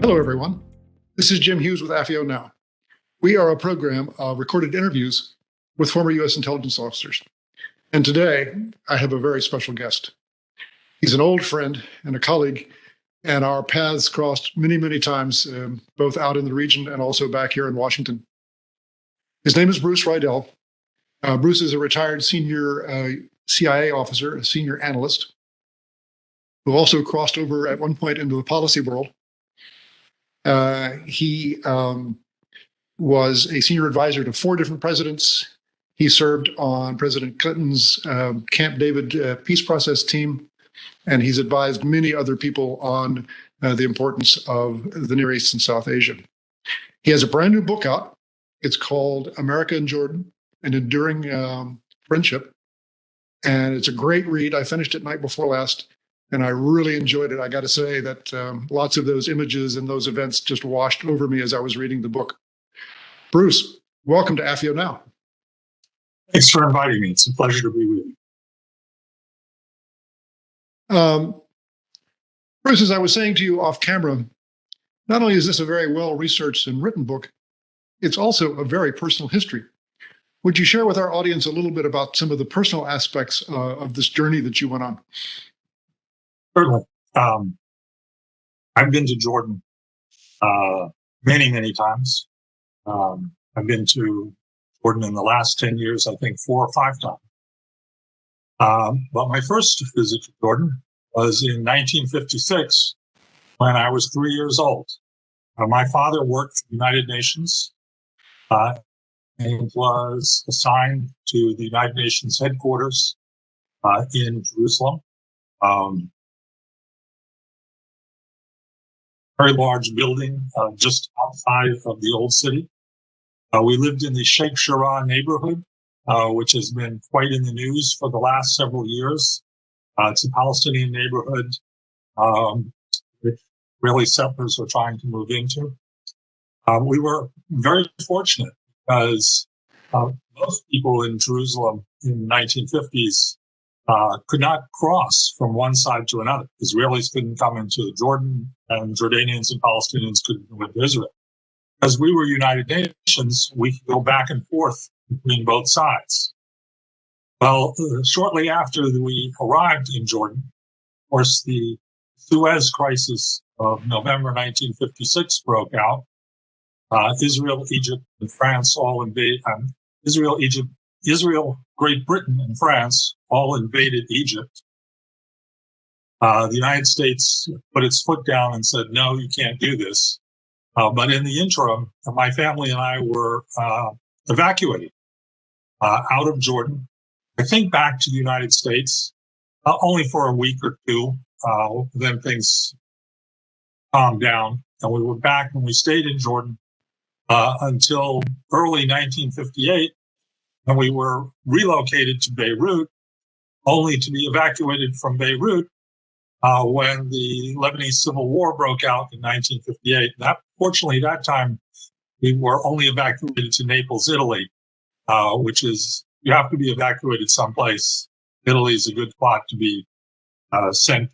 Hello, everyone. This is Jim Hughes with AFIO Now. We are a program of recorded interviews with former U.S. intelligence officers. And today, I have a very special guest. He's an old friend and a colleague, and our paths crossed many, many times, both out in the region and also back here in Washington. His name is Bruce Riedel. Bruce is a retired senior CIA officer, a senior analyst, who also crossed over at one point into the policy world. He was a senior advisor to 4 different presidents. He served on President Clinton's Camp David peace process team, and he's advised many other people on the importance of the Near East and South Asia. He has a brand new book out. It's called America and Jordan, An Enduring Friendship. And it's a great read. I finished it night before last, and I really enjoyed it. I got to say that lots of those images and those events just washed over me as I was reading the book. Bruce, welcome to AFIO Now. Thanks for inviting me. It's a pleasure to be with you. Bruce, as I was saying to you off camera, not only is this a very well-researched and written book, it's also a very personal history. Would you share with our audience a little bit about some of the personal aspects of this journey that you went on? Certainly. I've been to Jordan many, many times. I've been to Jordan in the last 10 years, I think 4 or 5 times. But my first visit to Jordan was in 1956 when I was 3 years old. My father worked for the United Nations and was assigned to the United Nations headquarters in Jerusalem. Very large building just outside of the old city. We lived in the Sheikh Jarrah neighborhood, which has been quite in the news for the last several years. It's a Palestinian neighborhood which really settlers are trying to move into. We were very fortunate because most people in Jerusalem in the 1950s could not cross from one side to another. Israelis couldn't come into Jordan, and Jordanians and Palestinians couldn't go into Israel. As we were United Nations, we could go back and forth between both sides. Well, shortly after we arrived in Jordan, of course, the Suez Crisis of November 1956 broke out. Israel, Egypt, and France all invaded. Israel, Great Britain, and France all invaded Egypt. The United States put its foot down and said, no, you can't do this. But in the interim, my family and I were evacuated out of Jordan. I think back to the United States, only for a week or two. Then things calmed down, and we were back, and we stayed in Jordan until early 1958. And we were relocated to Beirut, only to be evacuated from Beirut when the Lebanese Civil War broke out in 1958. Fortunately, that time, we were only evacuated to Naples, Italy, which is, you have to be evacuated someplace. Italy is a good spot to be sent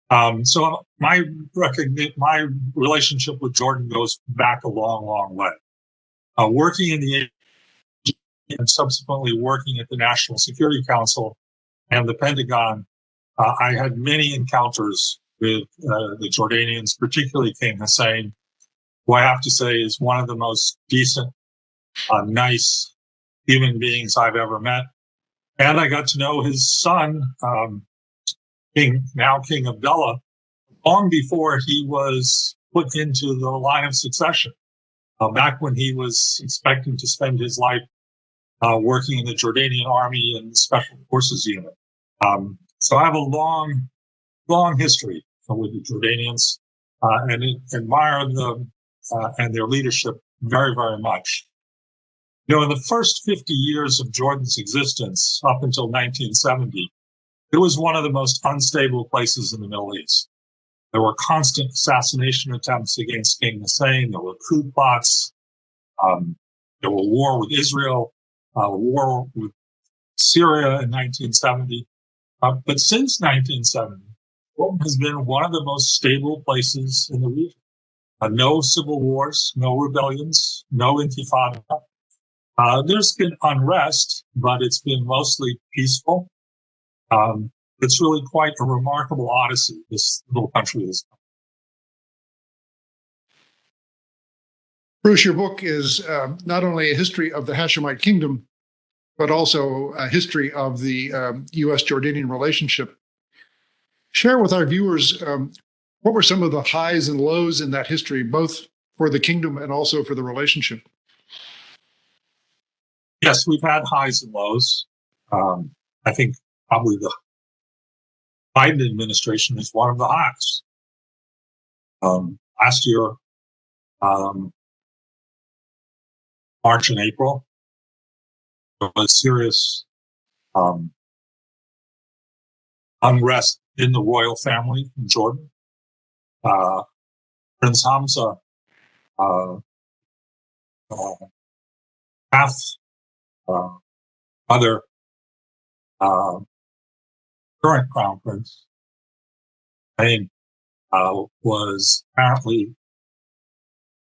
to. So my relationship with Jordan goes back a long, long way. Working in the and subsequently working at the National Security Council and the Pentagon, I had many encounters with the Jordanians, particularly King Hussein, who I have to say is one of the most decent, nice human beings I've ever met. And I got to know his son, King Abdullah, long before he was put into the line of succession, back when he was expecting to spend his life working in the Jordanian Army and Special Forces Unit. So I have a long, long history with the Jordanians and admire them and their leadership very, very much. You know, in the first 50 years of Jordan's existence, up until 1970, it was one of the most unstable places in the Middle East. There were constant assassination attempts against King Hussein. There were coup plots. There were war with Israel. War with Syria in 1970. But since 1970, Jordan has been one of the most stable places in the region. No civil wars, no rebellions, no intifada. There's been unrest, but it's been mostly peaceful. It's really quite a remarkable odyssey this little country is. Bruce, your book is not only a history of the Hashemite kingdom, but also a history of the U.S.-Jordanian relationship. Share with our viewers what were some of the highs and lows in that history, both for the kingdom and also for the relationship? Yes, we've had highs and lows. I think probably the Biden administration is one of the highs. Last year, March and April, there was serious unrest in the royal family in Jordan. Prince Hamza, half other current crown prince, was apparently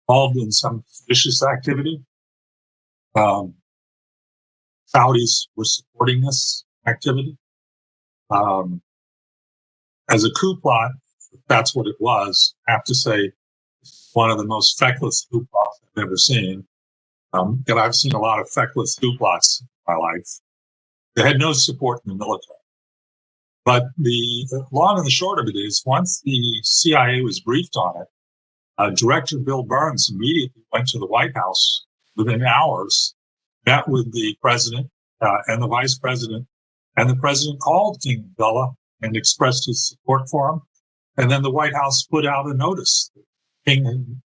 involved in some vicious activity. Saudis were supporting this activity. As a coup plot, if that's what it was, I have to say, one of the most feckless coup plots I've ever seen. And I've seen a lot of feckless coup plots in my life. They had no support in the military. But the long and the short of it is, once the CIA was briefed on it, Director Bill Burns immediately went to the White House within hours, met with the president and the vice president, and the president called King Abdullah and expressed his support for him. And then the White House put out a notice. King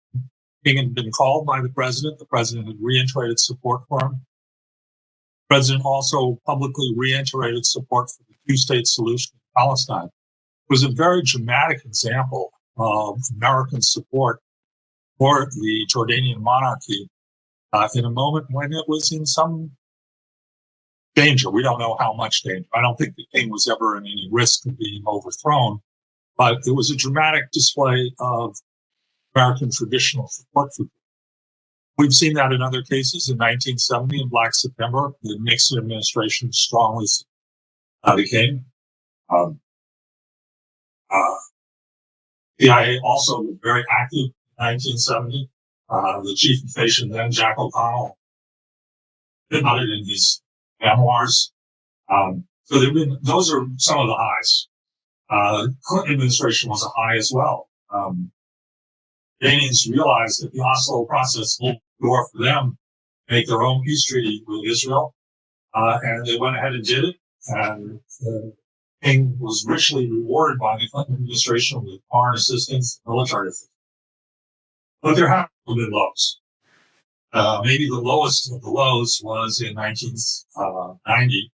had been called by the president. The president had reiterated support for him. The president also publicly reiterated support for the two-state solution in Palestine. It was a very dramatic example of American support for the Jordanian monarchy in a moment when it was in some danger. We don't know how much danger. I don't think the king was ever in any risk of being overthrown, but it was a dramatic display of American traditional support for. We've seen that in other cases. In 1970, in Black September, the Nixon administration strongly supported the king. CIA also was very active in 1970. The chief of station then, Jack O'Connell, about it in his memoirs. So those are some of the highs. Clinton administration was a high as well. Jordanians realized that the Oslo process opened the door for them to make their own peace treaty with Israel, and they went ahead and did it. And the king was richly rewarded by the Clinton administration with foreign assistance, military assistance. But there have been lows. Maybe the lowest of the lows was in 1990,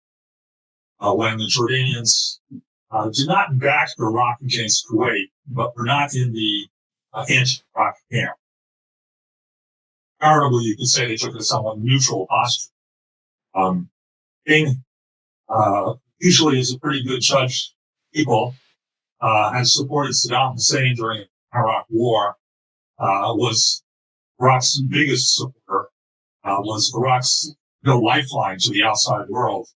when the Jordanians did not back Iraq against Kuwait, but were not in the anti-Iraq camp. Comparatively, you could say they took a somewhat neutral posture. King usually is a pretty good judge. People has supported Saddam Hussein during the Iraq War. Was Iraq's biggest supporter. Was Iraq's lifeline to the outside world.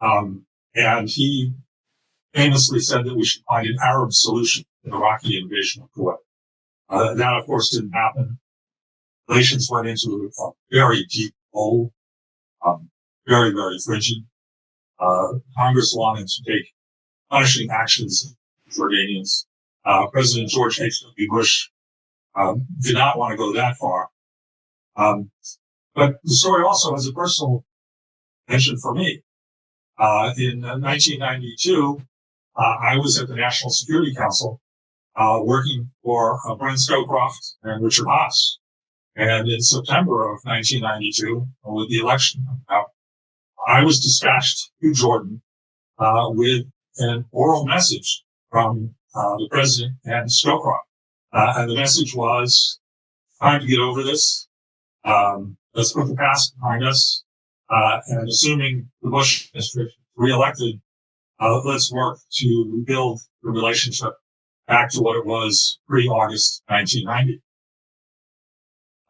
And he famously said that we should find an Arab solution to the Iraqi invasion of Kuwait. That, of course, didn't happen. Relations went into a very deep hole, very, very frigid. Congress wanted to take punishing actions against Jordanians. President George H.W. Bush did not want to go that far. But the story also has a personal dimension for me. In 1992, I was at the National Security Council working for Brent Scowcroft and Richard Haas. And in September of 1992, with the election out, I was dispatched to Jordan with an oral message from the president and Scowcroft. And the message was, time to get over this. Let's put the past behind us. And assuming the Bush administration is reelected, let's work to rebuild the relationship back to what it was pre-August 1990.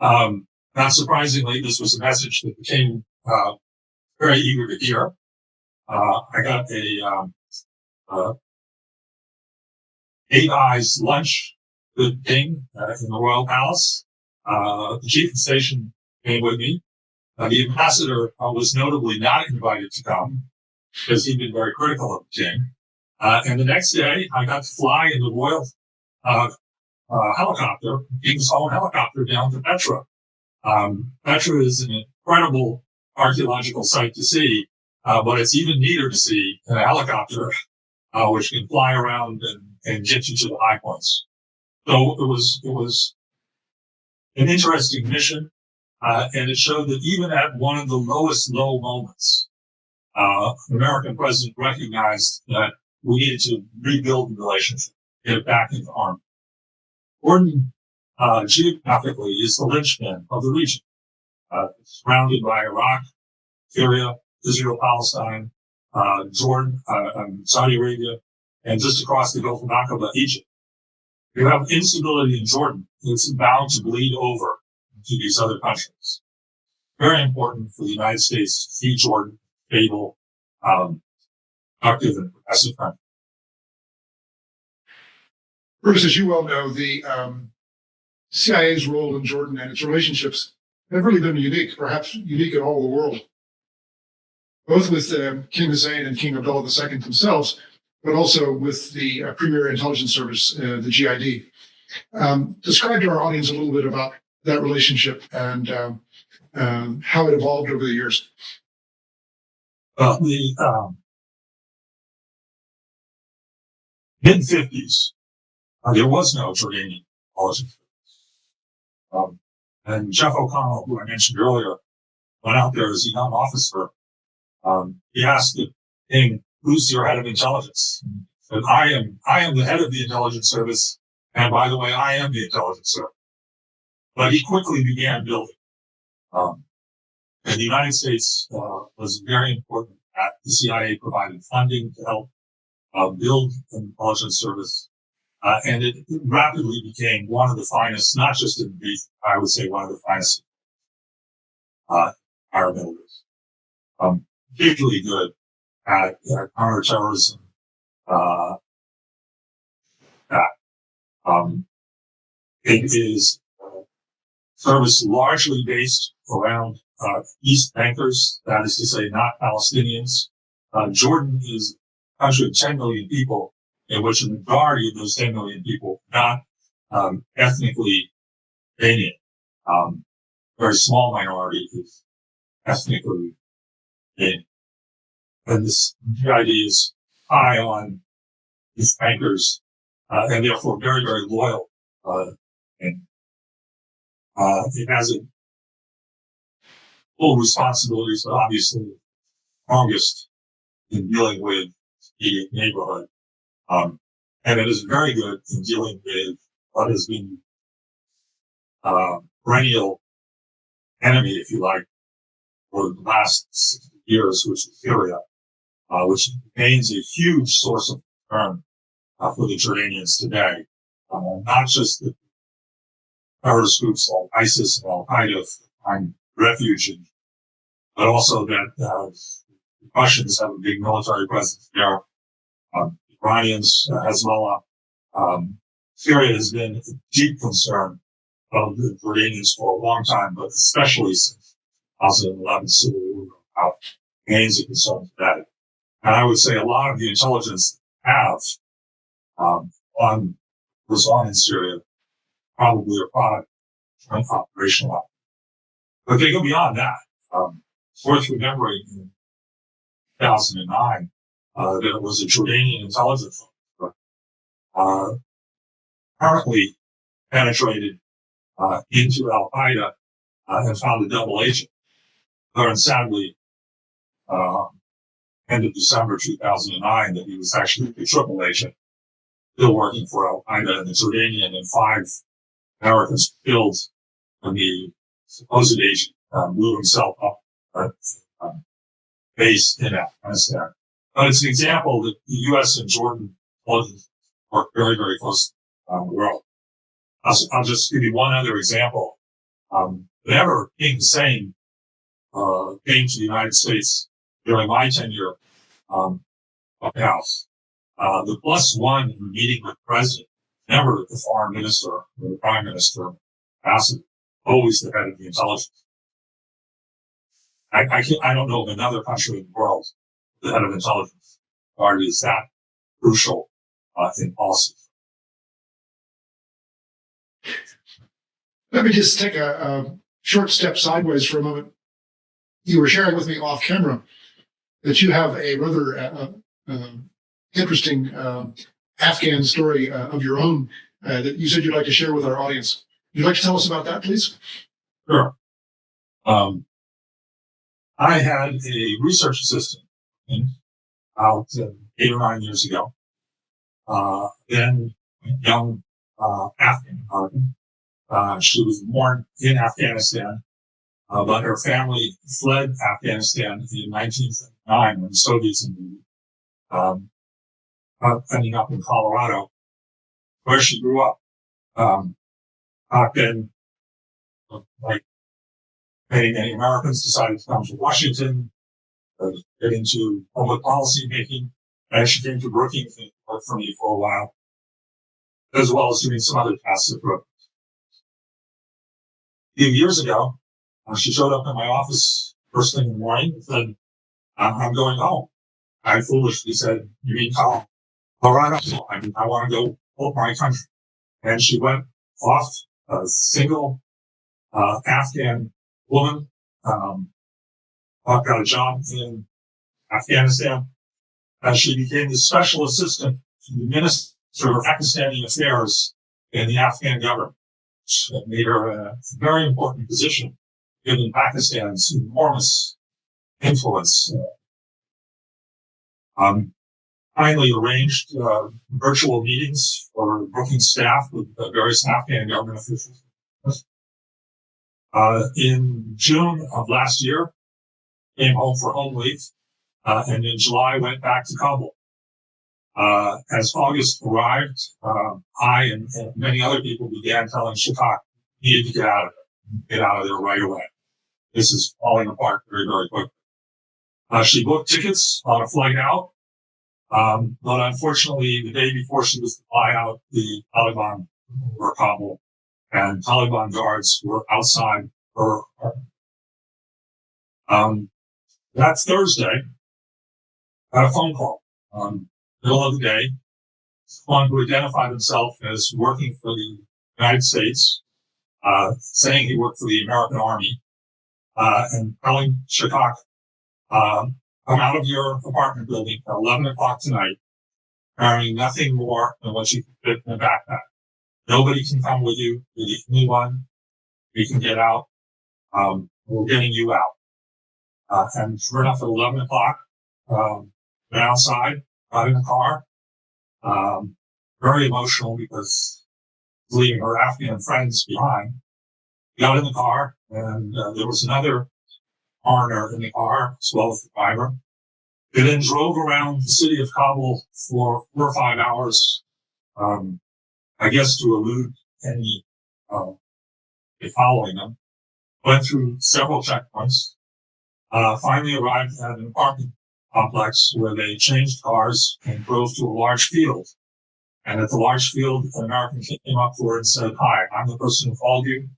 Not surprisingly, this was a message that the king very eager to hear. I got a 8 eyes lunch with the king in the royal palace. The chief of station came with me. The ambassador was notably not invited to come because he'd been very critical of the king. And the next day, I got to fly in the royal helicopter, King's own helicopter, down to Petra. Petra is an incredible archaeological site to see, but it's even neater to see in a helicopter, which can fly around and get you to the high points. So it was an interesting mission, and it showed that even at one of the lowest low moments, the American president recognized that we needed to rebuild the relationship, get it back into harmony. Jordan, geographically, is the linchpin of the region. It's surrounded by Iraq, Syria, Israel, Palestine, Jordan, Saudi Arabia, and just across the Gulf of Aqaba, Egypt. You have instability in Jordan. It's bound to bleed over to these other countries. Very important for the United States to see Jordan stable, active, and progressive country. Bruce, as you well know, the CIA's role in Jordan and its relationships have really been unique, perhaps unique in all the world, both with King Hussein and King Abdullah II themselves, but also with the Premier Intelligence Service, the GID. Describe to our audience a little bit about that relationship and how it evolved over the years. Well, the mid-50s, there was no Jordanian intelligence service. And Jeff O'Connell, who I mentioned earlier, went out there as a young officer. He asked the king, "Who's your head of intelligence?" And I am the head of the intelligence service. And by the way, I am the intelligence service. But he quickly began building. And the United States was very important at the CIA provided funding to help build an intelligence service. And it rapidly became one of the finest, not just in the region, I would say one of the finest our builders. Particularly good at counterterrorism. It is service largely based around East bankers, that is to say, not Palestinians. Jordan is a country of 10 million people, in which a majority of those 10 million people are not ethnically Iranian. Very small minority is ethnically Iranian. And this GID is high on these bankers, and therefore very, very loyal. And it has a full responsibilities, but obviously strongest in dealing with the neighborhood. And it is very good in dealing with what has been perennial enemy, if you like, for the last 60 years, which is Syria, which remains a huge source of concern for the Jordanians today. Not just the terrorist groups like ISIS and Al-Qaeda find refuge in, but also that the Russians have a big military presence there. Iranians, Hezbollah. Syria has been a deep concern of the Jordanians for a long time, but especially since 2011 civil war remains a concern today. And I would say a lot of the intelligence have was on in Syria, probably a product of operational. But they go beyond that. It's worth remembering in 2009 that it was a Jordanian intelligence officer apparently penetrated into Al-Qaeda and found a double agent. Learned sadly, end of December 2009, that he was actually a triple agent, still working for Al-Qaeda and the Jordanian, and 5 Americans killed when the supposed agent blew himself up base in Afghanistan. But it's an example that the U.S. and Jordan work very, very close around the world. I'll just give you one other example. Whenever King Hussein came to the United States during my tenure of the House, the plus one in meeting with the president, never the foreign minister or the prime minister, ambassador, always the head of the intelligence. I don't know of another country in the world the head of intelligence authority is that crucial in policy. Let me just take a short step sideways for a moment. You were sharing with me off camera that you have a rather interesting Afghan story of your own that you said you'd like to share with our audience. Would you like to tell us about that, please? Sure. I had a research assistant out 8 or 9 years ago. Then a young Afghan American. She was born in Afghanistan, but her family fled Afghanistan in 1979 when the Soviets invaded, ending up in Colorado, where she grew up. Then, like many Americans, decided to come to Washington, get into public policy making. And she came to Brookings and worked for me for a while, as well as doing some other tasks at Brookings. A few years ago, she showed up in my office first thing in the morning and said, I'm going home. I foolishly said, you mean Colorado? I want to go help my country. And she went off, a single Afghan woman, got a job in Afghanistan. She became the special assistant to the Minister of Pakistani Affairs in the Afghan government. It made her a very important position given Pakistan's enormous influence. Finally arranged virtual meetings for Brookings staff with various Afghan government officials. In June of last year, came home for home leave, and in July went back to Kabul. As August arrived, I and many other people began telling Shakak, you need to get out of there. Get out of there right away. This is falling apart very, very quickly. She booked tickets on a flight out, but unfortunately, the day before she was to fly out, the Taliban were Kabul, and Taliban guards were outside her apartment. That Thursday, I got a phone call. Middle of the day, someone who identified himself as working for the United States, saying he worked for the American Army, and telling Shakak, come out of your apartment building at 11 o'clock tonight, carrying nothing more than what you can fit in a backpack. Nobody can come with you. You're the only one. We can get out. We're getting you out. And sure enough, at 11 o'clock, went outside, got in the car, very emotional because leaving her Afghan friends behind. Got in the car, and there was another foreigner in the car, as well as the driver. They then drove around the city of Kabul for 4 or 5 hours, I guess to elude any following them. Went through several checkpoints, finally arrived at an apartment complex where they changed cars and drove to a large field. And at the large field, an American came up to her and said, hi, I'm the person who called you.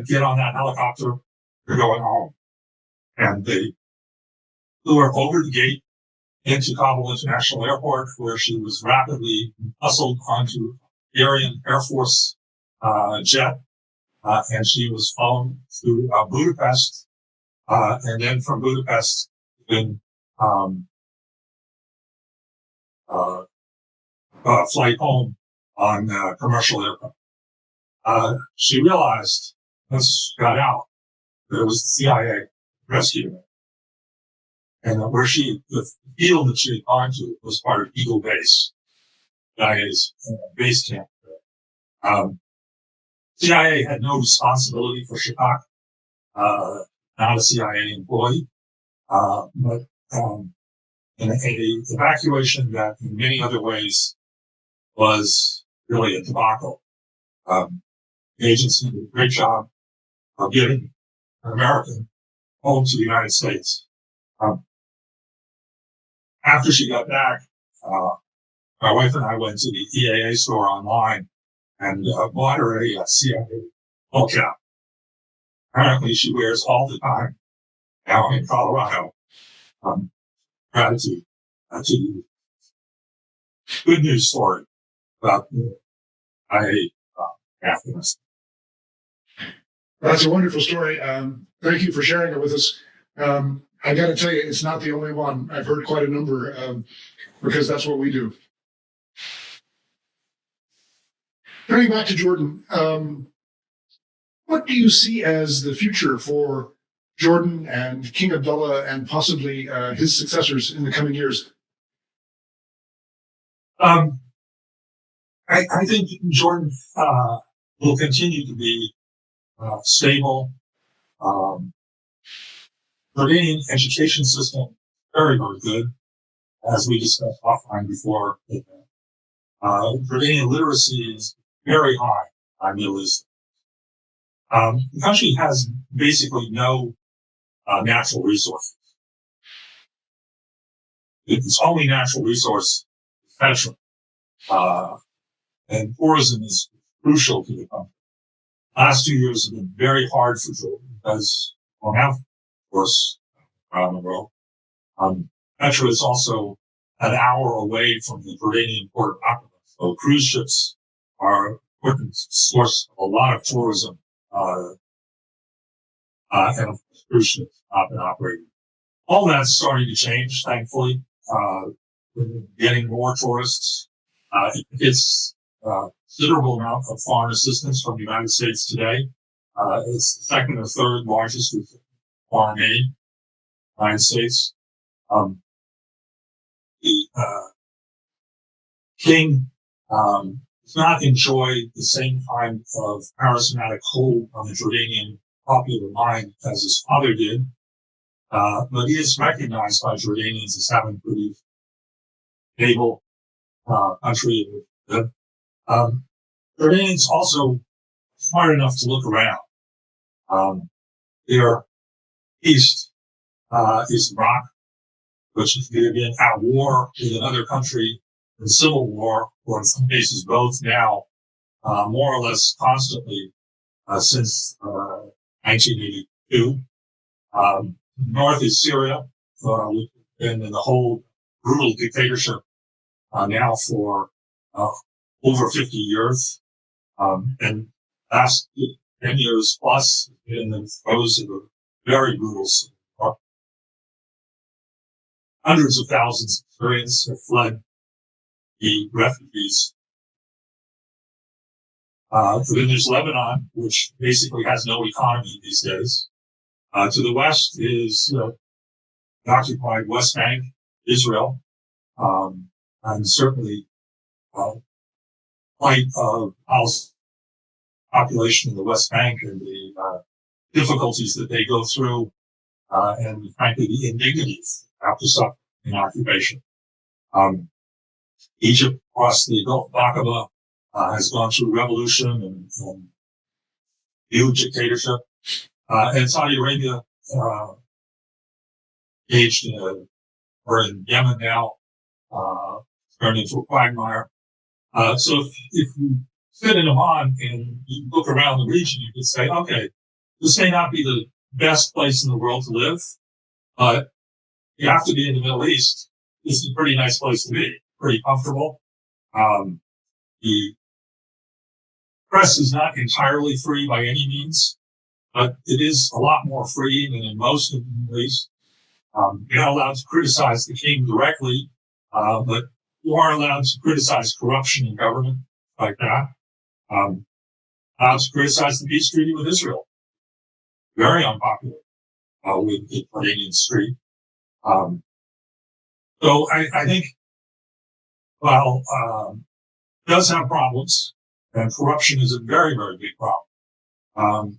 Get on that helicopter. You're going home. And they flew her over the gate into Kabul International Airport, where she was rapidly hustled onto Hungarian Air Force jet. And she was flown to Budapest. And then from Budapest, then flight home on commercial aircraft. She realized, once she got out, that it was the CIA rescuing her. And the field that she had gone to was part of Eagle Base, CIA's base camp. CIA had no responsibility for Shakak, not a CIA employee, but in an evacuation that in many other ways was really a debacle. The agency did a great job. of getting an American home to the United States. After she got back, my wife and I went to the EAA store online and bought her a CIA ball cap. Apparently, she wears all the time now in Colorado. Gratitude to you. Good news story about Afghanistan. That's a wonderful story. Thank you for sharing it with us. I got to tell you, it's not the only one. I've heard quite a number because that's what we do. Turning back to Jordan, what do you see as the future for Jordan and King Abdullah and possibly his successors in the coming years? I think Jordan will continue to be stable. Jordanian education system, very, very good, as we discussed offline before. Jordanian literacy is very high on Middle East. The country has basically no natural resources. Its only natural resource is petrol. And tourism is crucial to the country. Last 2 years have been very hard for Jordan because we don't have tourists around the world. Petra is also an hour away from the Jordanian port of Aqaba. So cruise ships are an important source of a lot of tourism, and cruise ships have been operating. All that's starting to change, thankfully. We're getting more tourists. It's a considerable amount of foreign assistance from the United States today. It's the second or third largest foreign aid in the United States. The king does not enjoy the same kind of charismatic hold on the Jordanian popular mind as his father did, but he is recognized by Jordanians as having pretty stable country. Jordanians also smart enough to look around. Their east is Iraq, which is either been at war with another country in civil war, or in some cases both now, more or less constantly since 1982. North is Syria, which has been in the whole brutal dictatorship now for over 50 years. And last 10 years plus in the throes of a very brutal civil war. Hundreds of thousands of Syrians have fled the refugees. Then there's Lebanon, which basically has no economy these days. To the west is the occupied West Bank, Israel, and certainly plight of house population in the West Bank and the difficulties that they go through, and frankly the indignities after suffering in occupation. Egypt, across the Gulf of Aqaba, has gone through revolution and new dictatorship. And Saudi Arabia, engaged or in Yemen now, turned into a quagmire. So if you sit in Oman and you look around the region, you could say, okay, this may not be the best place in the world to live, but you have to be in the Middle East. This is a pretty nice place to be, pretty comfortable. The press is not entirely free by any means, but it is a lot more free than in most of the Middle East. You're not allowed to criticize the king directly, but you are allowed to criticize corruption in government like that. Allowed to criticize the peace treaty with Israel. Very unpopular with the Jordanian street. So I think, while it does have problems, and corruption is a very, very big problem,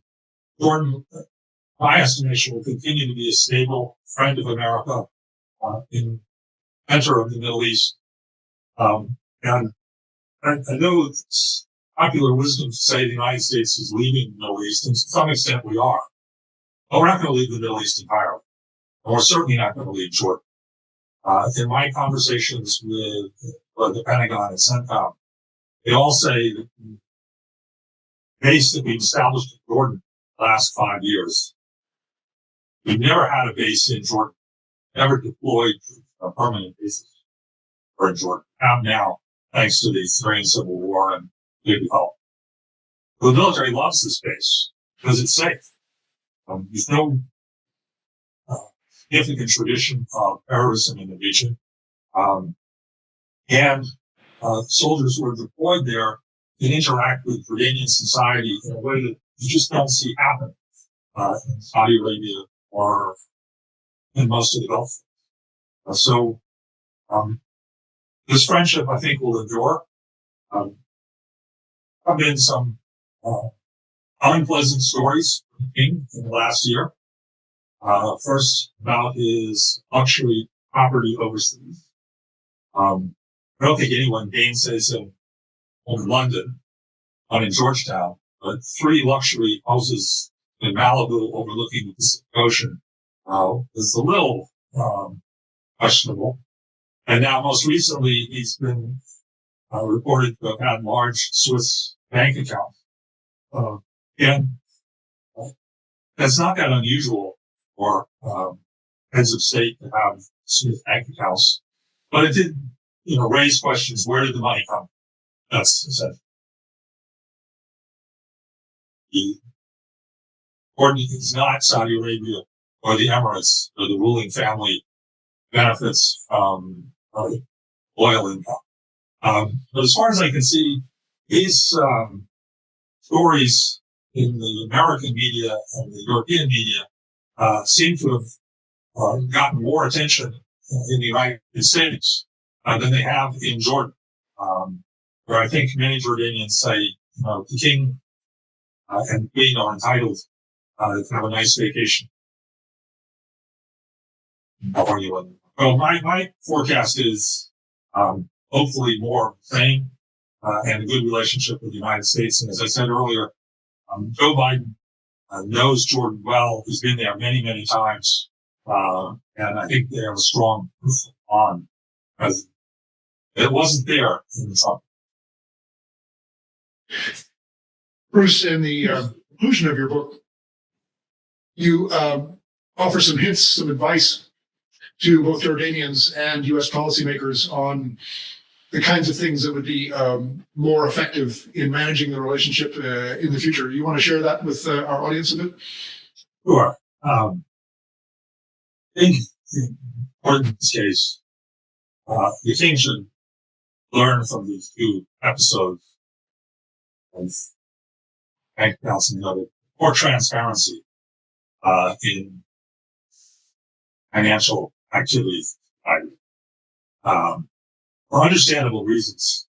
Jordan, my estimation, will continue to be a stable friend of America in the center of the Middle East. And I know popular wisdom to say the United States is leaving the Middle East, and to some extent we are. But we're not going to leave the Middle East entirely. And we're certainly not going to leave Jordan. In my conversations with the Pentagon and CENTCOM, they all say that the base that we've established in Jordan the last 5 years, we've never had a base in Jordan, never deployed a permanent basis for Jordan. Have now, thanks to the Syrian civil war and big help. The military loves this base because it's safe. There's no significant tradition of terrorism in the region. And soldiers who are deployed there can interact with Jordanian society in a way that you just don't see happen in Saudi Arabia or in most of the Gulf. So this friendship, I think, will endure. There have been some unpleasant stories from the king in the last year. First, about his luxury property overseas. I don't think anyone gainsays him in London, not in Georgetown, but 3 luxury houses in Malibu overlooking the Pacific Ocean is a little questionable. And now, most recently, he's been reported to have had large Swiss bank accounts. And that's not that unusual for heads of state to have Swiss bank accounts. But it did, raise questions. Where did the money come from? That's essential. It's not Saudi Arabia or the Emirates or the ruling family benefits oil income. But as far as I can see, his stories in the American media and the European media seem to have gotten more attention in the United States than they have in Jordan, where I think many Jordanians say the king and the queen are entitled to have a nice vacation. Well, my forecast is hopefully more of the same and a good relationship with the United States. And as I said earlier, Joe Biden knows Jordan well. He's been there many, many times. And I think they have a strong bond because it wasn't there in the Trump. Bruce, in the conclusion of your book, you offer some hints, some advice to both Jordanians and U.S. policymakers on the kinds of things that would be more effective in managing the relationship in the future. You want to share that with our audience a bit? Sure. I think in this case, the king should learn from these 2 episodes of bank accounts and the other, more transparency in financial activities. For understandable reasons,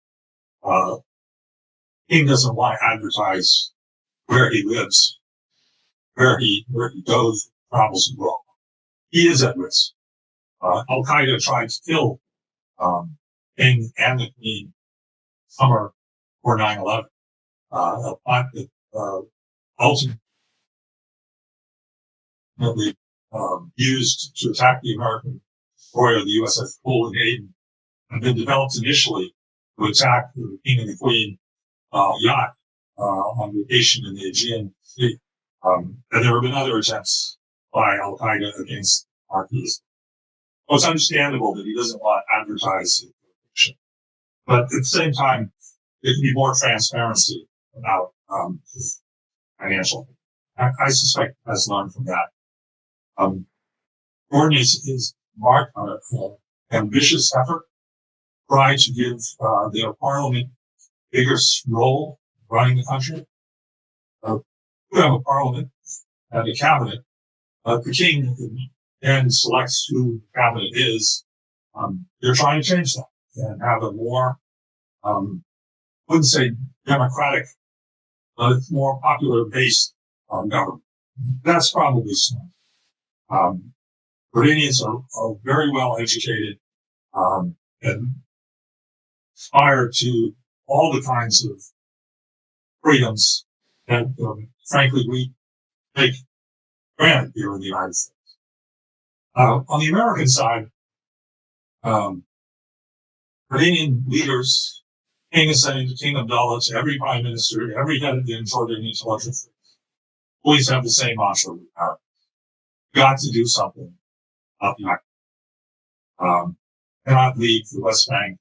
king doesn't want to advertise where he lives, where he goes, travels abroad. He is at risk. Al Qaeda tried to kill King and the Queen summer before 9/11. A plot that ultimately used to attack the American destroyer, the USS Cole and Aden, had been developed initially to attack the King and the Queen yacht on vacation in the Aegean Sea. And there have been other attempts by Al Qaeda against Marquis. Well, it's understandable that he doesn't want to advertise it, but at the same time, there can be more transparency about his financial. I suspect he has learned from that. Jordan is marked on an ambitious effort, try to give their parliament bigger role running the country. We have a parliament and a cabinet. The king then selects who the cabinet is. They're trying to change that and have a more, wouldn't say democratic, but it's more popular based government. That's probably smart. Jordanians are very well educated and aspire to all the kinds of freedoms that, frankly, we take granted here in the United States. On the American side, Canadian leaders, King Hussein, the King Abdullah, to every prime minister, every head of the Jordanian intelligence, always have the same mantra: got to do something up next. Cannot leave the West Bank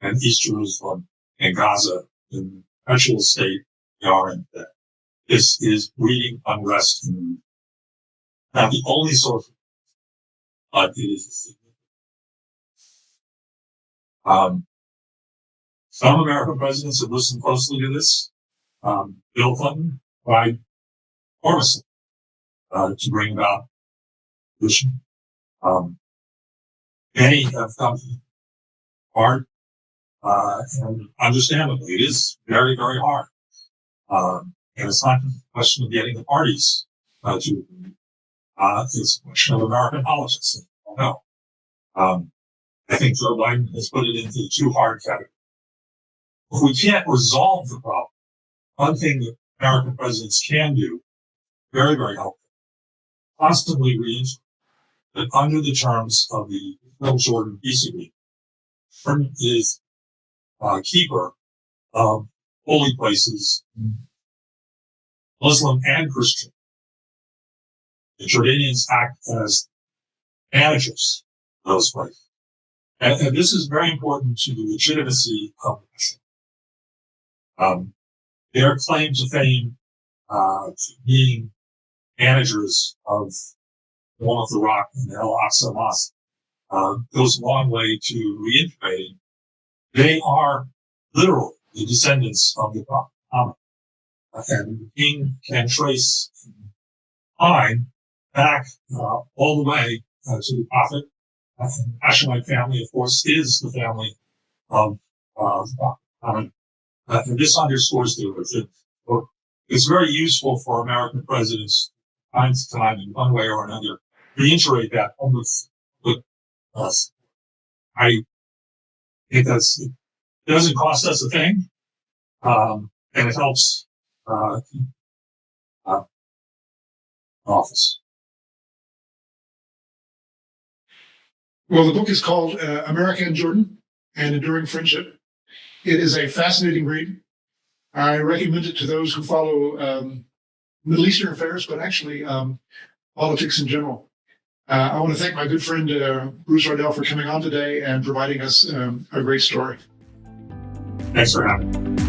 and East Jerusalem and Gaza in the perpetual state we are in today. This is breeding unrest in the region. Not the only source, but it is a significant. Some American presidents have listened closely to this. Bill Clinton tried enormously to bring about solution. Many have come hard, and understandably, it is very, very hard. And it's not a question of getting the parties to agree. It's a question of American politics. I don't know. I think Joe Biden has put it into the too hard category. If we can't resolve the problem, one thing that American presidents can do, very, very helpful, constantly reiterate that under the terms of the Jordan peace agreement, Jordan is keeper of holy places, Muslim and Christian. The Jordanians act as managers of those places. And this is very important to the legitimacy of the mission. Their claim to fame, to being managers of the Wall of the Rock and the El Aqsa Mosque, goes a long way to reintegrating. They are literally the descendants of the Prophet Muhammad. And the king can trace line back all the way to the Prophet. The Hashemite family, of course, is the family of the Prophet Muhammad. And this underscores the origin. It's very useful for American presidents, time to time, in one way or another, reiterate that with us. I think it doesn't cost us a thing, and it helps office. Well, the book is called America and Jordan, An Enduring Friendship. It is a fascinating read. I recommend it to those who follow Middle Eastern affairs, but actually politics in general. I want to thank my good friend Bruce Riedel for coming on today and providing us a great story. Thanks for having me.